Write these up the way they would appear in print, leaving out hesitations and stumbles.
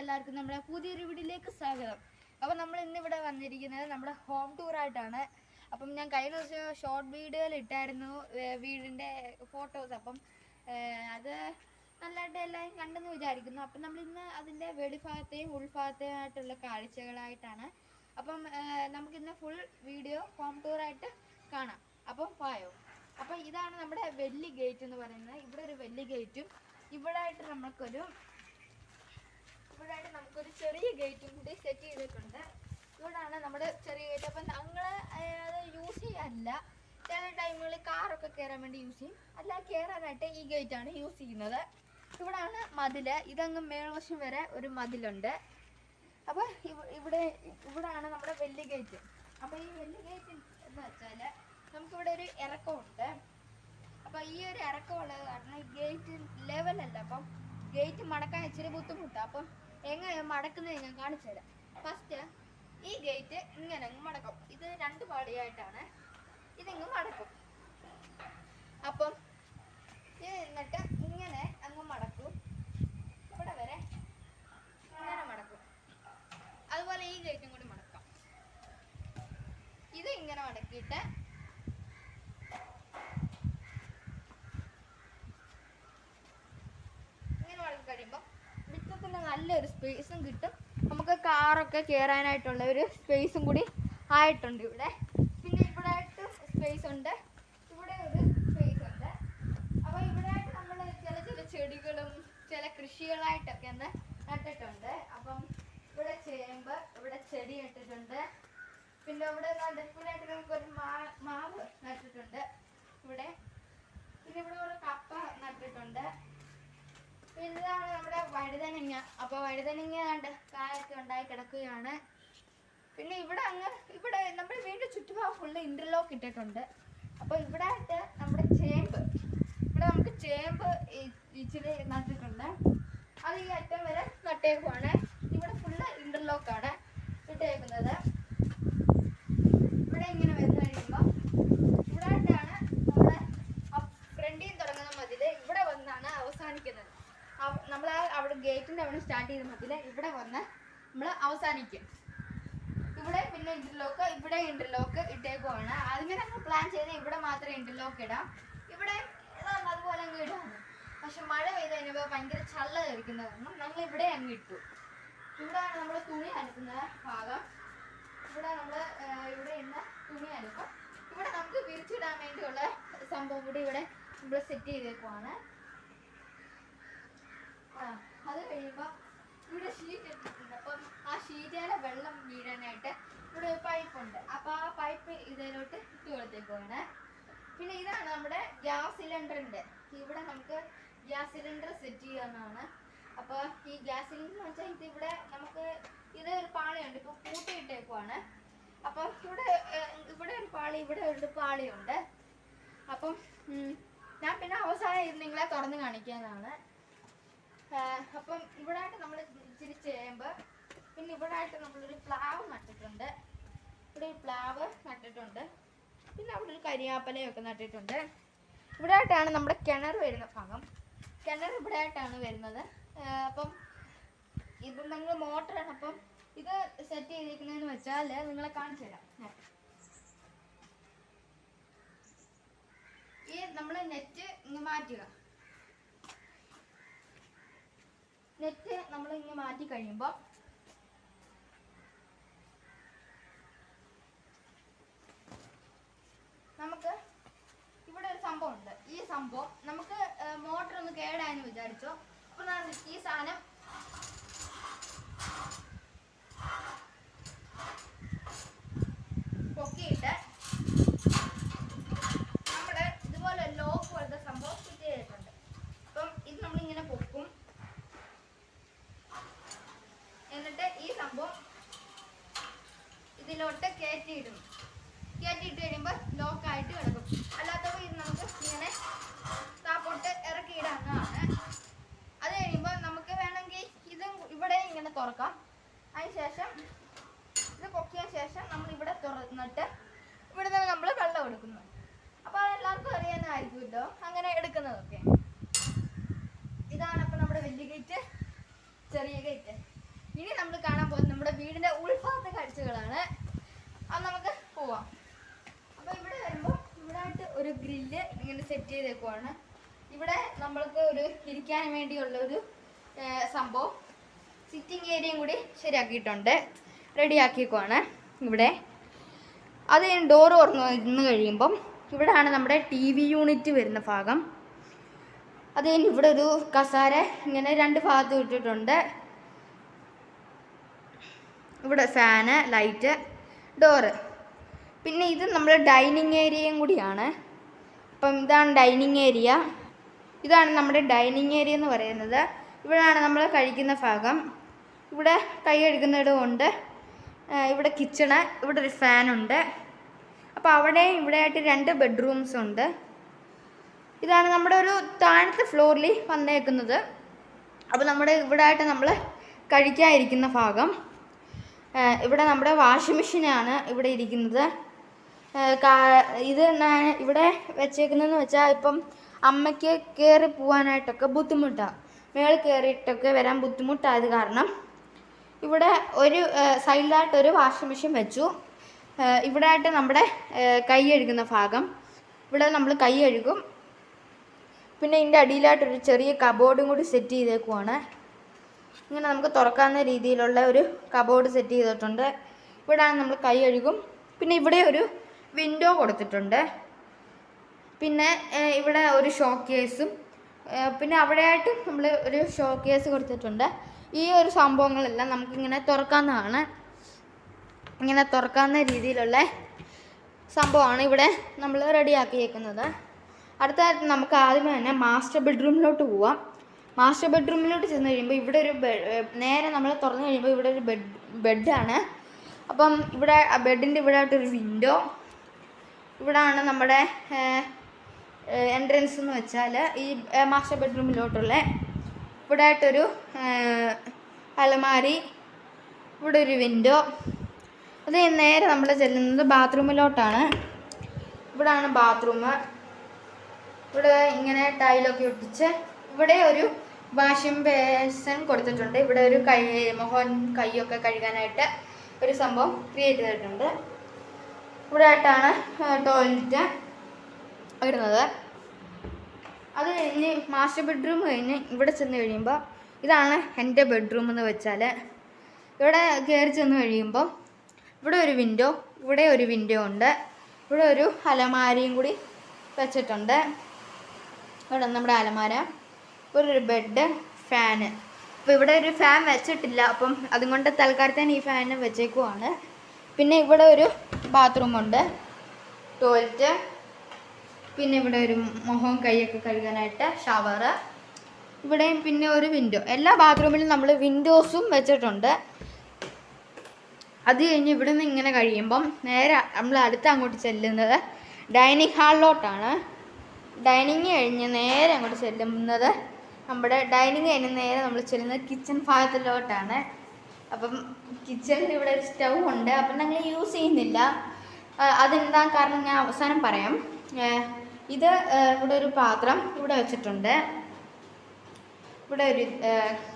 എല്ലാവർക്കും നമ്മുടെ പുതിയൊരു വീഡിയോയിലേക്ക് സ്വാഗതം. അപ്പോൾ നമ്മൾ ഇന്നിവിടെ വന്നിരിക്കുന്നത് നമ്മുടെ ഹോം ടൂറായിട്ടാണ്. അപ്പം ഞാൻ കഴിഞ്ഞ ദിവസം ഷോർട്ട് വീഡിയോയിൽ ഇട്ടായിരുന്നു വീടിൻ്റെ ഫോട്ടോസ്. അപ്പം അത് നല്ലതായിട്ട് എല്ലാവരും കണ്ടെന്ന് വിചാരിക്കുന്നു. അപ്പം നമ്മളിന്ന് അതിൻ്റെ വെളിഭാഗത്തെയും ഉൾഭാഗത്തെയും ആയിട്ടുള്ള കാഴ്ചകളായിട്ടാണ്. അപ്പം നമുക്കിന്ന് ഫുൾ വീഡിയോ ഹോം ടൂറായിട്ട് കാണാം. അപ്പം പായോ. അപ്പം ഇതാണ് നമ്മുടെ വെല്ലി ഗേറ്റ് എന്ന് പറയുന്നത്. ഇവിടെ ഒരു വെല്ലി ഗേറ്റും ഇവിടായിട്ട് നമുക്കൊരു ചെറിയ ഗേറ്റും കൂടി സെറ്റ് ചെയ്തിട്ടുണ്ട്. ഇവിടാണ് നമ്മുടെ ചെറിയ ഗേറ്റ്. അപ്പം ഞങ്ങൾ അത് യൂസ് ചെയ്യാറില്ല. ചില ടൈമുകളിൽ കാറൊക്കെ കയറാൻ വേണ്ടി യൂസ് ചെയ്യും, അല്ല കയറാനായിട്ട് ഈ ഗേറ്റാണ് യൂസ് ചെയ്യുന്നത്. ഇവിടാണ് മതില്. ഇതങ്ങ് മേൽവശം വരെ ഒരു മതിലുണ്ട്. അപ്പോൾ ഇവിടാണ് നമ്മുടെ വെല്ലി ഗേറ്റ്. അപ്പോൾ ഈ വെല്ലി ഗേറ്റ് എന്ന് വെച്ചാൽ നമുക്കിവിടെ ഒരു ഇറക്കമുണ്ട്. അപ്പോൾ ഈ ഒരു ഇറക്കമുള്ളത് കാരണം ഈ ഗേറ്റ് ലെവലല്ല. അപ്പം ഗേറ്റ് മടക്കാൻ ഇച്ചിരി ബുദ്ധിമുട്ടാണ്. അപ്പം എങ്ങനെ മടക്കുന്നത് ഞാൻ കാണിച്ചു തരാം. ഫസ്റ്റ് ഈ ഗേറ്റ് ഇങ്ങനെ അങ്ങ് മടക്കും. ഇത് രണ്ട് പാളിയായിട്ടാണ്. ഇതിങ്ങ് മടക്കും. അപ്പം ഇത് എന്നിട്ട് ഇങ്ങനെ അങ്ങ് മടക്കും. ഇവിടെ വരെ ഇങ്ങനെ മടക്കും. അതുപോലെ ഈ ഗേറ്റും കൂടി മടക്കാം. ഇത് ഇങ്ങനെ മടക്കിയിട്ട് കഴിയുമ്പോൾ മുറ്റത്തിന് നല്ലൊരു സ്പേസും കിട്ടും. നമുക്ക് കാറൊക്കെ കയറാനായിട്ടുള്ള ഒരു സ്പേസും കൂടി ആയിട്ടുണ്ട് ഇവിടെ. പിന്നെ ഇവിടെ ആയിട്ട് സ്പേസ് ഉണ്ട്, ഇവിടെ ഒരു സ്പേസ് ഉണ്ട്. അപ്പോൾ ഇവിടെ ആയിട്ട് നമ്മൾ ചില ചെടികളും ചില കൃഷികളായിട്ടൊക്കെ ഒന്ന് നട്ടിട്ടുണ്ട്. അപ്പം ഇവിടെ ചേമ്പ്, ഇവിടെ ചെടി നട്ടിട്ടുണ്ട്. പിന്നെ ഇവിടെ ഡെഫിനായിട്ട് നമുക്കൊരു മാവ് നട്ടിട്ടുണ്ട് ഇവിടെ. പിന്നെ ഇവിടെ ഒരു കപ്പ നട്ടിട്ടുണ്ട്. പിന്നെ ഇതാണ് നമ്മുടെ വഴുതനങ്ങ. അപ്പോൾ വഴുതനങ്ങ കായൊക്കെ ഉണ്ടായി കിടക്കുകയാണ്. പിന്നെ ഇവിടെ നമ്മുടെ വീടിൻ്റെ ചുറ്റുഭാഗം ഫുള്ള് ഇന്റർലോക്ക് ഇട്ടിട്ടുണ്ട്. അപ്പോൾ ഇവിടെ ആയിട്ട് നമ്മുടെ ചേമ്പ്, ഇവിടെ നമുക്ക് ചേമ്പ് ഇച്ചിരി നട്ടിട്ടുണ്ട്. അത് ഈ അറ്റം വരെ നട്ടേക്കുവാണ്. ഇവിടെ ഫുള്ള് ഇന്റർലോക്കാണ് ഇട്ടേക്കുന്നത്. ഇവിടെ ഇങ്ങനെ വരുന്ന കഴിയുമ്പോൾ ഇവിടെ ആയിട്ടാണ് നമ്മുടെ ഫ്രണ്ടിൽ തുടങ്ങുന്ന മതിൽ ഇവിടെ വന്നാണ് അവസാനിക്കുന്നത്. നമ്മൾ അവിടെ ഗേറ്റിൻ്റെ അവിടെ സ്റ്റാർട്ട് ചെയ്ത മതിൽ ഇവിടെ വന്ന് നമ്മൾ അവസാനിക്കും. ഇവിടെ പിന്നെ ഇന്റർലോക്ക്, ഇവിടെ ഇന്റർലോക്ക് ഇട്ടേക്കുവാണ്. അതിങ്ങനെ നമ്മൾ പ്ലാൻ ചെയ്ത് ഇവിടെ മാത്രമേ ഇന്റർലോക്ക് ഇടാം. ഇവിടെ അതുപോലെ അങ്ങ് ഇടാണ്. പക്ഷെ മഴ പെയ്ത് കഴിഞ്ഞപ്പോൾ ഭയങ്കര ചള്ള ധരിക്കുന്നത് കാരണം നമ്മൾ ഇവിടെ അങ്ങ് ഇട്ടു. ഇവിടെയാണ് നമ്മൾ തുണി അലക്കുന്ന ഭാഗം. ഇവിടെ നമ്മൾ ഇവിടെ ഇന്ന് തുണി അലക്കും. ഇവിടെ നമുക്ക് വിരിച്ചിടാൻ വേണ്ടിയുള്ള സംഭവം കൂടി ഇവിടെ നമ്മൾ സെറ്റ് ചെയ്തേക്കുവാണ്. അത് കഴിയുമ്പോൾ ഇവിടെ ഷീറ്റ് ഇട്ടിട്ടുണ്ട്. അപ്പം ആ ഷീറ്റിലെ വെള്ളം വീഴാനായിട്ട് ഇവിടെ ഒരു പൈപ്പുണ്ട്. അപ്പോൾ ആ പൈപ്പ് ഇതിലോട്ട് ഇട്ട് കൊടുത്തേക്കുവാണ്. പിന്നെ ഇതാണ് നമ്മുടെ ഗ്യാസ് സിലിണ്ടറിൻ്റെ. ഇവിടെ നമുക്ക് ഗ്യാസ് സിലിണ്ടർ സെറ്റ് ചെയ്യാവുന്നതാണ്. അപ്പോൾ ഈ ഗ്യാസ് സിലിണ്ടർ എന്ന് വെച്ചാൽ ഇതിവിടെ നമുക്ക് ഇത് ഒരു പാളിയുണ്ട്. ഇപ്പോൾ കൂട്ടിയിട്ടേക്കുവാണ്. അപ്പം ഇവിടെ ഒരു പാളി, ഇവിടെ ഒരു പാളിയുണ്ട്. അപ്പം ഞാൻ പിന്നെ അവസാനം ഇത് നിങ്ങളെ തുറന്ന് കാണിക്കാനാണ്. അപ്പം ഇവിടെ ആയിട്ട് നമ്മൾ ഇച്ചിരി ചേമ്പ്, പിന്നെ ഇവിടെ ആയിട്ട് നമ്മളൊരു പ്ലാവ് നട്ടിട്ടുണ്ട്. ഇവിടെ ഒരു പ്ലാവ് നട്ടിട്ടുണ്ട്. പിന്നെ അവിടെ ഒരു കരിയാപ്പലയൊക്കെ നട്ടിട്ടുണ്ട്. ഇവിടെ ആയിട്ടാണ് നമ്മുടെ കിണർ വരുന്ന ഭാഗം. കിണർ ഇവിടെ ആയിട്ടാണ് വരുന്നത്. അപ്പം ഇപ്പം നമ്മൾ മോട്ടറാണ്. അപ്പം ഇത് സെറ്റ് ചെയ്തിരിക്കുന്നതെന്ന് വെച്ചാൽ നിങ്ങളെ കാണിച്ചു തരാം. ഈ നമ്മൾ നെറ്റ് ഇങ്ങ് മാറ്റുക. നെറ്റ് നമ്മൾ ഇങ്ങനെ മാറ്റി കഴിയുമ്പോൾ നമുക്ക് ഇവിടെ ഒരു സംഭവം ഉണ്ട്. ഈ സംഭവം നമുക്ക് മോട്ടർ ഒന്ന് കേടായെന്ന് വിചാരിച്ചോ. അപ്പോൾ ഈ സാധനം പൊക്കിയിട്ട് നമ്മുടെ ഇതുപോലെ ലോക്ക് പോലത്തെ സംഭവം ഫിറ്റ് ചെയ്തിട്ടുണ്ട്. അപ്പം ഇത് നമ്മളിങ്ങനെ പൊക്കും. എന്നിട്ട് ഈ സംഭവം ഇതിലോട്ട് കയറ്റിയിടും. കയറ്റിയിട്ട് കഴിയുമ്പോൾ ലോക്കായിട്ട് കിടക്കും. അല്ലാത്തപ്പോൾ ഇത് നമുക്ക് ഇങ്ങനെ താപ്പോട്ട് ഇറക്കിയിടാവുന്നതാണ്. അത് കഴിയുമ്പോൾ നമുക്ക് വേണമെങ്കിൽ ഇതും ഇവിടെ ഇങ്ങനെ തുറക്കാം. അതിന് ശേഷം ഇത് പൊക്കിയ ശേഷം നമ്മൾ ഇവിടെ തുറന്നിട്ട് ഇവിടെ നിന്ന് നമ്മൾ വെള്ളം എടുക്കുന്നു. അപ്പോൾ അതെല്ലാവർക്കും അറിയാനായിരിക്കുമല്ലോ അങ്ങനെ എടുക്കുന്നതൊക്കെ. ഇതാണ് അപ്പോൾ നമ്മുടെ വലിയ ഗേറ്റ്, ചെറിയ ഗേറ്റ്. ഇനി നമ്മൾ കാണാൻ പോകുന്നത് നമ്മുടെ വീടിന്റെ ഉൾഭാഗത്തെ കാഴ്ചകളാണ്. അത് നമുക്ക് പോവാം. അപ്പൊ ഇവിടെ വരുമ്പോൾ ഇവിടെ ആയിട്ട് ഒരു ഗ്രില്ല് ഇങ്ങനെ സെറ്റ് ചെയ്തേക്കുവാണ്. ഇവിടെ നമ്മൾക്ക് ഒരു ഇരിക്കാൻ വേണ്ടിയുള്ള ഒരു സംഭവം സിറ്റിംഗ് ഏരിയയും കൂടി ശരിയാക്കിയിട്ടുണ്ട്, റെഡിയാക്കിയേക്കുവാണ് ഇവിടെ. അത് ഡോറ് തുറന്ന് കഴിയുമ്പം ഇവിടെയാണ് നമ്മുടെ TV യൂണിറ്റ് വരുന്ന ഭാഗം. അത് കഴിഞ്ഞ് ഇവിടെ ഒരു കസാര ഇങ്ങനെ 2 ഭാഗത്ത് ഇട്ടിട്ടുണ്ട്. ഇവിടെ ഫാന്, ലൈറ്റ്, ഡോറ്. പിന്നെ ഇത് നമ്മുടെ ഡൈനിങ് ഏരിയയും കൂടിയാണ്. അപ്പം ഇതാണ് ഡൈനിങ് ഏരിയ. ഇതാണ് നമ്മുടെ ഡൈനിങ് ഏരിയ എന്ന് പറയുന്നത്. ഇവിടെയാണ് നമ്മൾ കഴിക്കുന്ന ഭാഗം. ഇവിടെ കൈ കഴുകുന്നിടമുണ്ട്. ഇവിടെ കിച്ചണ്, ഇവിടെ ഒരു ഫാനുണ്ട്. അപ്പോൾ അവിടെ ഇവിടെ ആയിട്ട് 2 ബെഡ്റൂംസ് ഉണ്ട്. ഇതാണ് നമ്മുടെ ഒരു താഴത്തെ ഫ്ലോറിൽ വന്നേക്കുന്നത്. അപ്പോൾ നമ്മുടെ ഇവിടെ ആയിട്ട് നമ്മൾ കഴിക്കാതിരിക്കുന്ന ഭാഗം. ഇവിടെ നമ്മുടെ വാഷിംഗ് മെഷീനാണ് ഇവിടെ ഇരിക്കുന്നത്. ഇത് ഇവിടെ വെച്ചേക്കുന്നതെന്ന് വെച്ചാൽ ഇപ്പം അമ്മയ്ക്ക് കയറി പോകാനായിട്ടൊക്കെ ബുദ്ധിമുട്ടാണ്. മേളിൽ കയറിയിട്ടൊക്കെ വരാൻ ബുദ്ധിമുട്ടായത് കാരണം ഇവിടെ ഒരു സൈഡിലായിട്ടൊരു വാഷിംഗ് മെഷീൻ വെച്ചു. ഇവിടെ ആയിട്ട് നമ്മുടെ കൈ കഴുകുന്ന ഭാഗം. ഇവിടെ നമ്മൾ കൈ കഴുകും. പിന്നെ ഇതിൻ്റെ അടിയിലായിട്ടൊരു ചെറിയ കബോർഡും കൂടി സെറ്റ് ചെയ്തേക്കുവാണ്. ഇങ്ങനെ നമുക്ക് തുറക്കാവുന്ന രീതിയിലുള്ള ഒരു കബോർഡ് സെറ്റ് ചെയ്തിട്ടുണ്ട്. ഇവിടെയാണ് നമ്മൾ കൈ കഴുകും. പിന്നെ ഇവിടെ ഒരു വിൻഡോ കൊടുത്തിട്ടുണ്ട്. പിന്നെ ഇവിടെ ഒരു ഷോ കേസും, പിന്നെ അവിടെയായിട്ട് നമ്മൾ ഒരു ഷോ കേസ് കൊടുത്തിട്ടുണ്ട്. ഈ ഒരു സംഭവങ്ങളെല്ലാം നമുക്കിങ്ങനെ തുറക്കാവുന്നതാണ്. ഇങ്ങനെ തുറക്കാവുന്ന രീതിയിലുള്ള സംഭവമാണ് ഇവിടെ നമ്മൾ റെഡിയാക്കിയേക്കുന്നത്. അടുത്തായിട്ട് നമുക്ക് ആദ്യമേ തന്നെ മാസ്റ്റർ ബെഡ്റൂമിലോട്ട് പോവാം. മാസ്റ്റർ ബെഡ്റൂമിലോട്ട് ചെന്ന് കഴിയുമ്പോൾ ഇവിടെ ഒരു നേരെ നമ്മൾ തുറന്നു കഴിയുമ്പോൾ ഇവിടെ ഒരു ബെഡാണ്. അപ്പം ഇവിടെ ബെഡിൻ്റെ ഇവിടെ ആയിട്ടൊരു വിൻഡോ. ഇവിടാണ് നമ്മുടെ എൻട്രൻസ് എന്ന് വെച്ചാൽ ഈ മാസ്റ്റർ ബെഡ്റൂമിലോട്ടുള്ള. ഇവിടെ ആയിട്ടൊരു അലമാരി, ഇവിടെ ഒരു വിൻഡോ. അത് നേരെ നമ്മൾ ചെല്ലുന്നത് ബാത്റൂമിലോട്ടാണ്. ഇവിടാണ് ബാത്റൂം. ഇവിടെ ഇങ്ങനെ ടൈലൊക്കെ ഒട്ടിച്ച് ഇവിടെ ഒരു വാഷിംഗ് ബേസിൻ കൊടുത്തിട്ടുണ്ട്. ഇവിടെ ഒരു കൈയൊക്കെ കഴുകാനായിട്ട് ഒരു സംഭവം ക്രിയേറ്റ് ചെയ്തിട്ടുണ്ട്. ഇവിടെ ആയിട്ടാണ് ടോയ്ലറ്റ് ഇടുന്നത്. അത് കഴിഞ്ഞ് മാസ്റ്റർ ബെഡ്റൂം കഴിഞ്ഞ് ഇവിടെ ചെന്ന് കഴിയുമ്പോൾ ഇതാണ് എൻ്റെ ബെഡ്റൂം എന്ന് വെച്ചാൽ. ഇവിടെ കയറി ചെന്ന് കഴിയുമ്പോൾ ഇവിടെ ഒരു വിൻഡോ, ഇവിടെ ഒരു വിൻഡോ ഉണ്ട്. ഇവിടെ ഒരു അലമാരയും കൂടി വെച്ചിട്ടുണ്ട്. ഇവിടെ നമ്മുടെ അലമാര, ഇവിടെ ഒരു ബെഡ്, ഫാന്. അപ്പോൾ ഇവിടെ ഒരു ഫാൻ വെച്ചിട്ടില്ല, അപ്പം അതുകൊണ്ട് തൽക്കാലത്തേന് ഈ ഫാന് വെച്ചേക്കുവാണ്. പിന്നെ ഇവിടെ ഒരു ബാത്റൂമുണ്ട്, ടോയ്ലറ്റ്. പിന്നെ ഇവിടെ ഒരു മുഖവും കൈയൊക്കെ കഴുകാനായിട്ട് ഷവർ. ഇവിടെയും പിന്നെ ഒരു വിൻഡോ. എല്ലാ ബാത്റൂമിലും നമ്മൾ വിൻഡോസും വെച്ചിട്ടുണ്ട്. അത് കഴിഞ്ഞ് ഇവിടെ നിന്ന് ഇങ്ങനെ കഴിയുമ്പം നേരെ നമ്മൾ അടുത്ത് അങ്ങോട്ട് ചെല്ലുന്നത് ഡൈനിങ് ഹാളിലോട്ടാണ്. ഡൈനിങ് കഴിഞ്ഞ് നേരെ അങ്ങോട്ട് ചെല്ലുന്നത് നമ്മുടെ ഡൈനിങ് കഴിഞ്ഞ് നേരെ നമ്മൾ ചെല്ലുന്നത് കിച്ചൺ ഭാഗത്തിലോട്ടാണ്. അപ്പം കിച്ചണിൽ ഇവിടെ ഒരു സ്റ്റൗ ഉണ്ട്. അപ്പം ഞങ്ങൾ യൂസ് ചെയ്യുന്നില്ല. അതെന്താ കാരണം ഞാൻ അവസാനം പറയാം. ഇത് ഇവിടെ ഒരു പാത്രം ഇവിടെ വെച്ചിട്ടുണ്ട്. ഇവിടെ ഒരു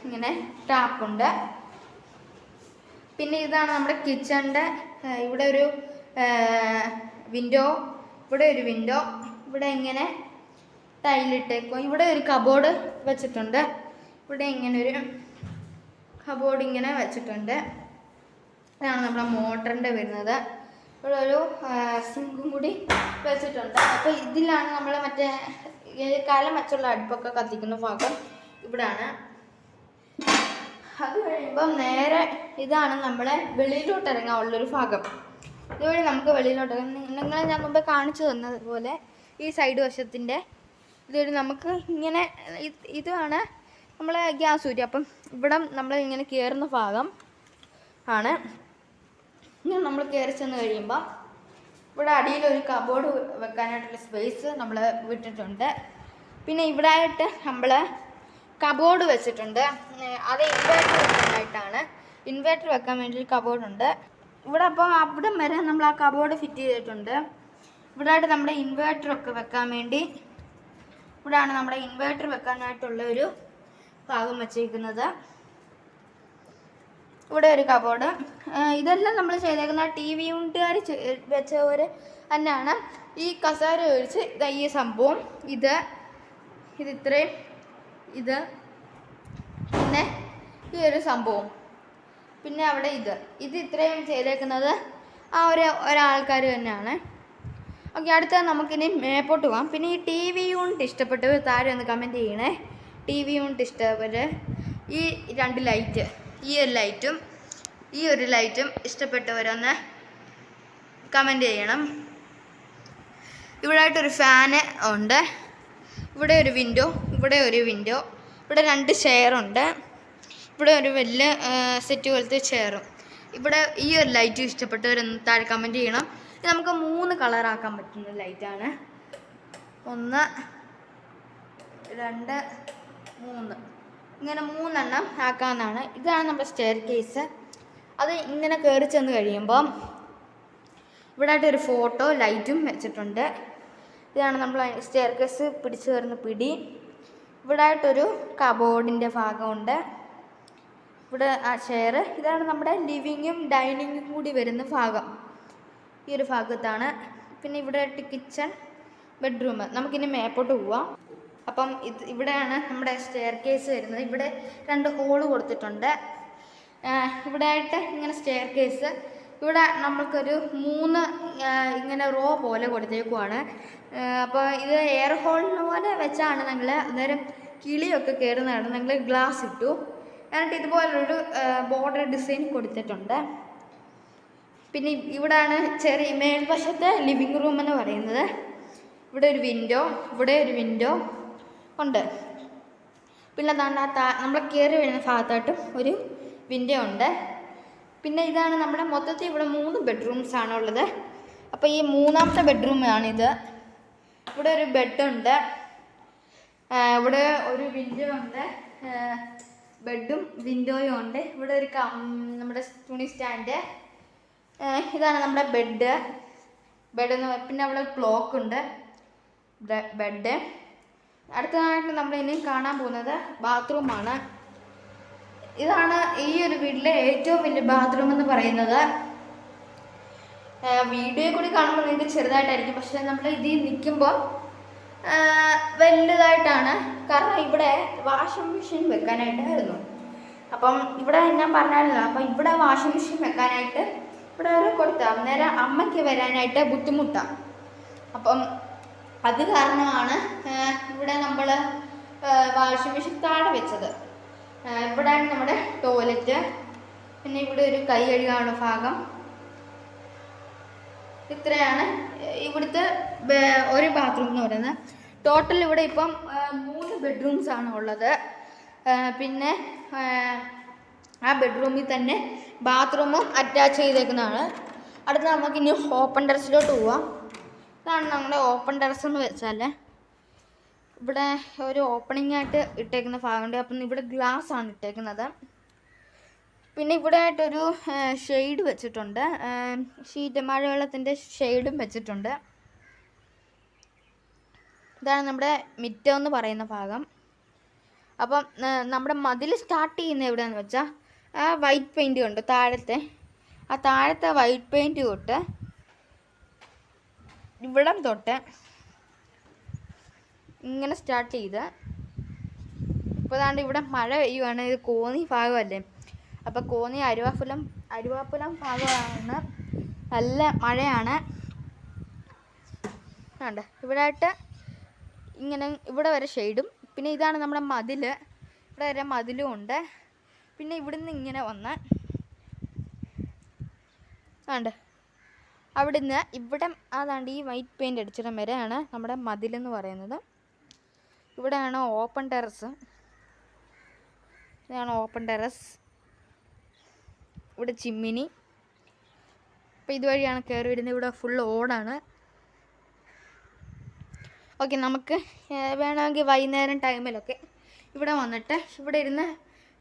ഇങ്ങനെ ടാപ്പുണ്ട്. പിന്നെ ഇതാണ് നമ്മുടെ കിച്ചണിൻ്റെ ഇവിടെ ഒരു വിൻഡോ, ഇവിടെ ഒരു വിൻഡോ. ഇവിടെ ഇങ്ങനെ ടൈലിട്ടേക്കും. ഇവിടെ ഒരു കബോർഡ് വെച്ചിട്ടുണ്ട്. ഇവിടെ ഇങ്ങനെ ഒരു കബോർഡ് ഇങ്ങനെ വെച്ചിട്ടുണ്ട്. ഇതാണ് നമ്മുടെ മോട്ടറിൻ്റെ വരുന്നത്. ഇവിടെ ഒരു സിങ്കും കൂടി വെച്ചിട്ടുണ്ട്. അപ്പോൾ ഇതിലാണ് നമ്മൾ മറ്റേ കാലം വെച്ചുള്ള അടുപ്പൊക്കെ കത്തിക്കുന്ന ഭാഗം ഇവിടാണ്. അത് കഴിയുമ്പം നേരെ ഇതാണ് നമ്മളെ വെളിയിലോട്ട് ഇറങ്ങാനുള്ളൊരു ഭാഗം. ഇതുവഴി നമുക്ക് വെളിയിലോട്ട് നിങ്ങളെ ഞാൻ മുമ്പേ കാണിച്ചു തന്നതുപോലെ ഈ സൈഡ് വശത്തിൻ്റെ ഇതൊരു നമുക്ക് ഇങ്ങനെ ഇതാണ് നമ്മളെ ഗ്യാസ് ഊരി. അപ്പം ഇവിടെ നമ്മൾ ഇങ്ങനെ കയറുന്ന ഭാഗം ആണ്. ഇങ്ങനെ നമ്മൾ കയറി ചെന്ന് കഴിയുമ്പോൾ ഇവിടെ അടിയിലൊരു കബോർഡ് വെക്കാനായിട്ടുള്ള സ്പേസ് നമ്മൾ വിട്ടിട്ടുണ്ട്. പിന്നെ ഇവിടെ ആയിട്ട് നമ്മൾ കബോർഡ് വെച്ചിട്ടുണ്ട്. അത് ഇൻവേർട്ടർ വെക്കാനായിട്ടാണ്. ഇൻവേർട്ടർ വെക്കാൻ വേണ്ടി ഒരു കബോർഡുണ്ട് ഇവിടെ. അപ്പോൾ അവിടെ വരെ നമ്മൾ ആ കബോർഡ് ഫിറ്റ് ചെയ്തിട്ടുണ്ട്. ഇവിടെ ആയിട്ട് നമ്മുടെ ഇൻവേർട്ടറൊക്കെ വെക്കാൻ വേണ്ടി ഇവിടെയാണ് നമ്മുടെ ഇൻവേർട്ടർ വെക്കാനായിട്ടുള്ള ഒരു ഭാഗം വെച്ചേക്കുന്നത്. ഇവിടെ ഒരു കബോർഡ്. ഇതെല്ലാം നമ്മൾ ചെയ്തേക്കുന്ന TV യൂണിറ്റുകാർ വെച്ചവർ തന്നെയാണ്. ഈ കസേര ഒഴിച്ച് ഈ സംഭവം ഇത് ഇത്രയും, ഇത് പിന്നെ ഈ ഒരു സംഭവം, പിന്നെ അവിടെ ഇത് ഇത്രയും ചെയ്തേക്കുന്നത് ആ ഒരാൾക്കാർ തന്നെയാണ്. ഓക്കെ, അടുത്ത നമുക്കിനി മേപ്പോട്ട് പോകാം. പിന്നെ ഈ TV യൂണിറ്റ് ഇഷ്ടപ്പെട്ടവർ താഴെ ഒന്ന് കമൻറ്റ് ചെയ്യണേ. TV യൂണിറ്റ് ഇഷ്ടപ്പെട്ടവർ ഈ 2 ലൈറ്റ്, ഈ ഒരു ലൈറ്റും ഈ ഒരു ലൈറ്റും ഇഷ്ടപ്പെട്ടവരൊന്ന് കമൻറ്റ് ചെയ്യണം. ഇവിടെ ആയിട്ടൊരു ഫാന് ഉണ്ട്, ഇവിടെ ഒരു വിൻഡോ, ഇവിടെ ഒരു വിൻഡോ, ഇവിടെ 2 ചെയറുണ്ട്, ഇവിടെ ഒരു വലിയ സെറ്റ് പോലത്തെ ചെയറും. ഇവിടെ ഈ ഒരു ലൈറ്റ് ഇഷ്ടപ്പെട്ടവരൊന്ന് താഴെ കമൻറ്റ് ചെയ്യണം. ഇത് നമുക്ക് 3 കളറാക്കാൻ പറ്റുന്ന ലൈറ്റാണ്. 1 2 3, ഇങ്ങനെ 3 എണ്ണം ആക്കാവുന്നതാണ്. ഇതാണ് നമ്മുടെ സ്റ്റെയർ കേസ്. അത് ഇങ്ങനെ കയറി ചെന്ന് കഴിയുമ്പം ഇവിടെ ആയിട്ടൊരു ഫോട്ടോ ലൈറ്റും വെച്ചിട്ടുണ്ട്. ഇതാണ് നമ്മൾ സ്റ്റെയർ കേസ് പിടിച്ചു കയറുന്ന പിടി. ഇവിടെ ആയിട്ടൊരു കബോർഡിൻ്റെ ഭാഗമുണ്ട്, ഇവിടെ ആ ചെയർ. ഇതാണ് നമ്മുടെ ലിവിങ്ങും ഡൈനിങ്ങും കൂടി വരുന്ന ഭാഗം, ഈ ഒരു ഭാഗത്താണ്. പിന്നെ ഇവിടെ ആയിട്ട് കിച്ചൺ, ബെഡ്റൂം. നമുക്കിനി മേപ്പോട്ട് പോവാം. അപ്പം ഇവിടെയാണ് നമ്മുടെ സ്റ്റെയർ കേസ് വരുന്നത്. ഇവിടെ 2 ഹോള് കൊടുത്തിട്ടുണ്ട്. ഇവിടെ ആയിട്ട് ഇങ്ങനെ സ്റ്റെയർ കേസ്. ഇവിടെ നമ്മൾക്കൊരു 3 ഇങ്ങനെ റോ പോലെ കൊടുത്തേക്കുവാണ്. അപ്പോൾ ഇത് എയർ ഹോളിന് പോലെ വെച്ചാണ് ഞങ്ങൾ അന്നേരം കിളിയൊക്കെ കയറുന്നതാണ്. ഞങ്ങൾ ഗ്ലാസ് ഇട്ടു. എന്നിട്ട് ഇതുപോലൊരു ബോർഡർ ഡിസൈൻ കൊടുത്തിട്ടുണ്ട്. പിന്നെ ഇവിടെയാണ് ചെറിയ മേൽവശത്തെ ലിവിങ് റൂം എന്ന് പറയുന്നത്. ഇവിടെ ഒരു വിൻഡോ, ഇവിടെ ഒരു വിൻഡോ ഉണ്ട്. പിന്നെ നമ്മൾ കയറി വരുന്ന ഭാഗത്തായിട്ടും ഒരു വിൻഡോ ഉണ്ട്. പിന്നെ ഇതാണ് നമ്മുടെ മൊത്തത്തിൽ ഇവിടെ 3 ബെഡ്റൂംസാണ് ഉള്ളത്. അപ്പോൾ ഈ 3ാമത്തെ ബെഡ്റൂമാണിത്. ഇവിടെ ഒരു ബെഡുണ്ട്, ഇവിടെ ഒരു വിൻഡോ ഉണ്ട്, ബെഡും വിൻഡോയും ഉണ്ട്. ഇവിടെ ഒരു നമ്മുടെ തുണി സ്റ്റാൻഡ്. ഇതാണ് നമ്മുടെ ബെഡ്. പിന്നെ അവിടെ ക്ലോക്ക് ഉണ്ട്, ബെഡ്. അടുത്തതായിട്ട് നമ്മൾ ഇനി കാണാൻ പോകുന്നത് ബാത്റൂമാണ്. ഇതാണ് ഈ ഒരു വീട്ടിലെ ഏറ്റവും വലിയ ബാത്റൂം എന്ന് പറയുന്നത്. വീഡിയോ കൂടി കാണുമ്പോൾ നിങ്ങൾക്ക് ചെറുതായിട്ടായിരിക്കും, പക്ഷെ നമ്മൾ ഇതിൽ നിൽക്കുമ്പോൾ വലുതായിട്ടാണ്. കാരണം ഇവിടെ വാഷിംഗ് മെഷീൻ വെക്കാനായിട്ടായിരുന്നു. അപ്പം ഇവിടെ ഞാൻ പറഞ്ഞല്ലോ, അപ്പം ഇവിടെ വാഷിംഗ് മെഷീൻ വെക്കാനായിട്ട് ഇവിടെ ഒരു കൊടുത്താൽ അന്നേരം അമ്മയ്ക്ക് വരാനായിട്ട് ബുദ്ധിമുട്ടാണ്. അപ്പം അത് കാരണമാണ് ഇവിടെ നമ്മൾ വാഷിംഗ് മെഷീൻ താഴെ വെച്ചത്. ഇവിടെയാണ് നമ്മുടെ ടോയ്ലറ്റ്. പിന്നെ ഇവിടെ ഒരു കൈ കഴുകാനുള്ള ഭാഗം. ഇത്രയാണ് ഇവിടുത്തെ ഒരു ബാത്റൂം എന്ന് പറയുന്നത്. ടോട്ടൽ ഇവിടെ ഇപ്പം 3 ബെഡ്റൂംസാണ് ഉള്ളത്. പിന്നെ ആ ബെഡ്റൂമിൽ തന്നെ ബാത്റൂമും അറ്റാച്ച് ചെയ്തേക്കുന്നതാണ്. അടുത്ത നമുക്ക് ഇനി ഓപ്പൺ ടെറസിലോട്ട് പോവാം. ഇതാണ് നമ്മുടെ ഓപ്പൺ ടെറസ് എന്ന് വെച്ചാൽ ഇവിടെ ഒരു ഓപ്പണിംഗ് ആയിട്ട് ഇട്ടേക്കുന്ന ഭാഗമുണ്ട്. അപ്പം ഇവിടെ ഗ്ലാസ് ആണ് ഇട്ടേക്കുന്നത്. പിന്നെ ഇവിടെ ആയിട്ടൊരു ഷെയ്ഡ് വെച്ചിട്ടുണ്ട്, ഷീറ്റ് മഴവെള്ളത്തിൻ്റെ ഷെയ്ഡും വെച്ചിട്ടുണ്ട്. ഇതാണ് നമ്മുടെ മിറ്റം എന്ന് പറയുന്ന ഭാഗം. അപ്പം നമ്മുടെ മതിൽ സ്റ്റാർട്ട് ചെയ്യുന്നത് എവിടെയാണെന്ന് വെച്ചാൽ ആ വൈറ്റ് പെയിൻറ്റ് കൊണ്ട് താഴത്തെ വൈറ്റ് പെയിൻറ്റ് തൊട്ട് ഇവിടം തൊട്ട് ഇങ്ങനെ സ്റ്റാർട്ട് ചെയ്ത് ഇപ്പോൾ ദാണ്ട് ഇവിടെ മഴ പെയ്യുവാണ്. ഇത് കോന്നി ഭാഗമല്ലേ, അപ്പോൾ കോന്നി അരുവാപ്പുലം ഭാഗമാണ്. നല്ല മഴയാണ്. ഉണ്ട് ഇവിടെ ആയിട്ട് ഇങ്ങനെ ഇവിടെ വരെ ഷെയ്ഡും. പിന്നെ ഇതാണ് നമ്മുടെ മതിൽ, ഇവിടെ വരെ മതിലും ഉണ്ട്. പിന്നെ ഇവിടുന്ന് ഇങ്ങനെ വന്ന് ഉണ്ട് അവിടുന്ന് ഇവിടെ അതാണ്ട് ഈ വൈറ്റ് പെയിൻ്റ് അടിച്ചിടം വരെയാണ് നമ്മുടെ മതിലെന്ന് പറയുന്നത്. ഇവിടെയാണ് ഓപ്പൺ ടെറസ്. ഇതാണ് ഓപ്പൺ ടെറസ്. ഇവിടെ ചിമ്മിനി. അപ്പോൾ ഇതുവഴിയാണ് കയറി വരുന്നത്. ഇവിടെ ഫുൾ ഓടാണ്. ഓക്കെ, നമുക്ക് വേണമെങ്കിൽ വൈകുന്നേരം ടൈമിലൊക്കെ ഇവിടെ വന്നിട്ട് ഇവിടെ ഇരുന്ന്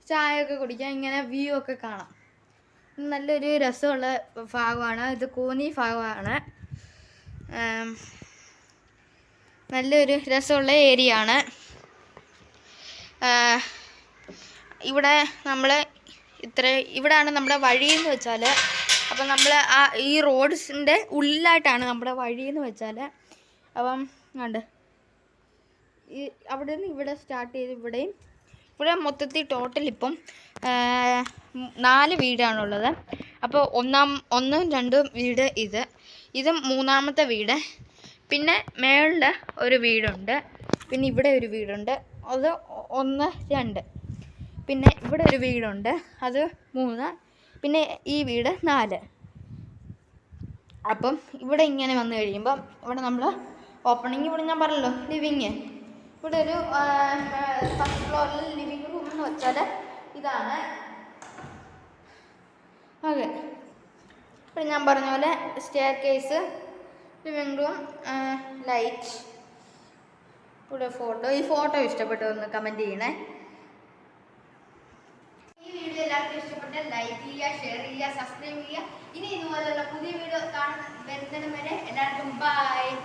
ചായയൊക്കെ കുടിക്കാം. ഇങ്ങനെ വ്യൂ ഒക്കെ കാണാം. നല്ലൊരു രസമുള്ള ഭാഗമാണ് ഇത്. കോന്നി ഭാഗമാണ്. നല്ലൊരു രസമുള്ള ഏരിയ ആണ്. ഇവിടെ നമ്മൾ ഇത്ര ഇവിടാണ് നമ്മുടെ വഴിയെന്ന് വെച്ചാൽ. അപ്പം നമ്മൾ ഈ റോഡ്സിൻ്റെ ഉള്ളിലായിട്ടാണ് നമ്മുടെ വഴിയെന്ന് വെച്ചാൽ. അപ്പം കണ്ട് ഈ അവിടെ നിന്ന് ഇവിടെ സ്റ്റാർട്ട് ചെയ്ത് ഇവിടെ മൊത്തത്തിൽ ടോട്ടൽ ഇപ്പം 4 വീടാണുള്ളത്. അപ്പോൾ 1, 2 വീട് ഇത് 3ാമത്തെ വീട്. പിന്നെ മേളിൽ ഒരു വീടുണ്ട്. പിന്നെ ഇവിടെ ഒരു വീടുണ്ട്, അത് 1, 2. പിന്നെ ഇവിടെ ഒരു വീടുണ്ട്, അത് 3. പിന്നെ ഈ വീട് 4. അപ്പം ഇവിടെ ഇങ്ങനെ വന്നു കഴിയുമ്പം ഇവിടെ നമ്മൾ ഓപ്പണിങ്, ഇവിടെ ഞാൻ പറഞ്ഞല്ലോ ലിവിങ്. ഇവിടെ ഒരു ഫസ്റ്റ് ഫ്ലോറിൽ ലിവിങ് റൂം എന്ന് വെച്ചാൽ ഇതാണ്. ഓക്കെ, ഇവിടെ ഞാൻ പറഞ്ഞ പോലെ stair case, living room, light. ഇവിടെ ഈ ഫോട്ടോ ഇഷ്ടപ്പെട്ടു ഒന്ന് കമൻറ്റ് ചെയ്യണേ. ഈ വീഡിയോ എല്ലാവർക്കും ഇഷ്ടപ്പെട്ടാൽ ലൈക്ക് ചെയ്യുക, ഷെയർ ചെയ്യുക, സബ്സ്ക്രൈബ് ചെയ്യുക. ഇനി ഇതുപോലെയുള്ള പുതിയ വീഡിയോ വരുന്നതിന് വരെ എല്ലാവർക്കും ബൈ.